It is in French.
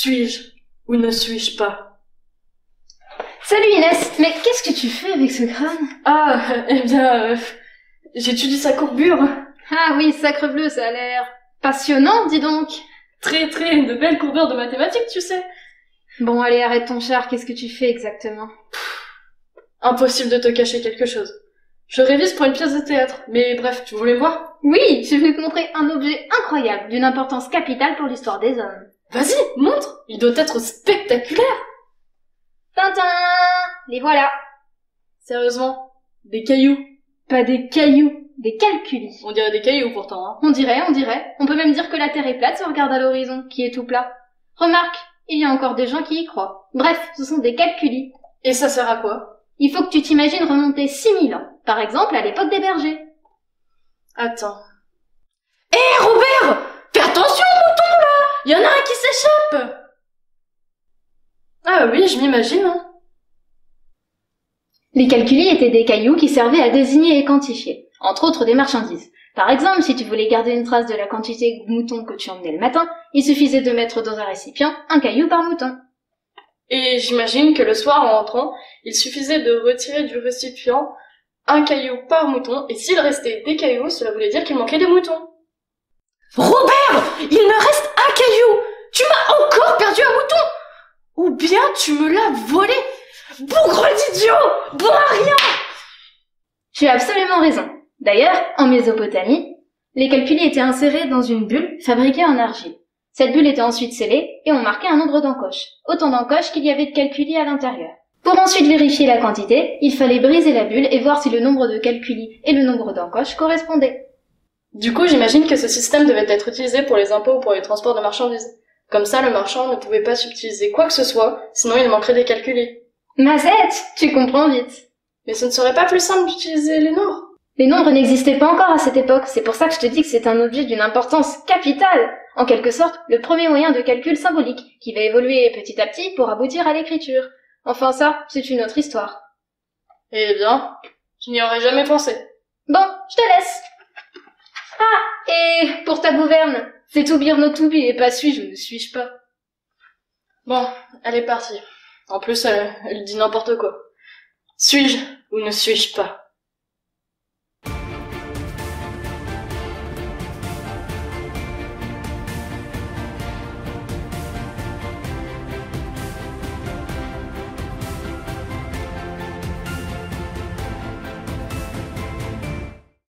Suis-je ou ne suis-je pas? Salut Inès, mais qu'est-ce que tu fais avec ce crâne? Ah, eh bien, j'étudie sa courbure. Ah oui, sacrebleu, ça a l'air passionnant, dis donc. Très de belles courbures de mathématiques, tu sais. Bon, allez, arrête ton char, qu'est-ce que tu fais exactement? Impossible de te cacher quelque chose. Je révise pour une pièce de théâtre, mais bref, tu voulais voir? Oui, je vais te montrer un objet incroyable, d'une importance capitale pour l'histoire des hommes. Vas-y, montre! Il doit être spectaculaire! Tintin! Les voilà! Sérieusement? Des cailloux? Pas des cailloux, des calculis. On dirait des cailloux pourtant, hein. On dirait. On peut même dire que la Terre est plate si on regarde à l'horizon, qui est tout plat. Remarque, il y a encore des gens qui y croient. Bref, ce sont des calculis. Et ça sert à quoi? Il faut que tu t'imagines remonter 6000 ans. Par exemple, à l'époque des bergers. Attends. Hé, Robert! Fais attention au mouton, là! Il y en a un qui s'échappe! Ah oui, je m'imagine, hein. Les calculis étaient des cailloux qui servaient à désigner et quantifier, entre autres des marchandises. Par exemple, si tu voulais garder une trace de la quantité de moutons que tu emmenais le matin, il suffisait de mettre dans un récipient un caillou par mouton. Et j'imagine que le soir, en rentrant, il suffisait de retirer du récipient un caillou par mouton, et s'il restait des cailloux, cela voulait dire qu'il manquait de moutons. Robert! Il me reste un caillou! Tu m'as encore perdu un mouton! Ou bien tu me l'as volé! Bougre d'idiot! Bon à rien! Tu as absolument raison. D'ailleurs, en Mésopotamie, les calculis étaient insérés dans une bulle fabriquée en argile. Cette bulle était ensuite scellée et on marquait un nombre d'encoches, autant d'encoches qu'il y avait de calculis à l'intérieur. Pour ensuite vérifier la quantité, il fallait briser la bulle et voir si le nombre de calculis et le nombre d'encoches correspondaient. Du coup, j'imagine que ce système devait être utilisé pour les impôts ou pour les transports de marchandises. Comme ça, le marchand ne pouvait pas subtiliser quoi que ce soit, sinon il manquerait des calculis. Mazette, tu comprends vite. Mais ce ne serait pas plus simple d'utiliser les nombres? Les nombres n'existaient pas encore à cette époque, c'est pour ça que je te dis que c'est un objet d'une importance capitale. En quelque sorte, le premier moyen de calcul symbolique, qui va évoluer petit à petit pour aboutir à l'écriture. Enfin ça, c'est une autre histoire. Eh bien, je n'y aurais jamais pensé. Bon, je te laisse. Ah, et pour ta gouverne, c'est to be or not to be et pas suis-je ou ne suis-je pas. Bon, elle est partie. En plus, elle dit n'importe quoi. Suis-je ou ne suis-je pas?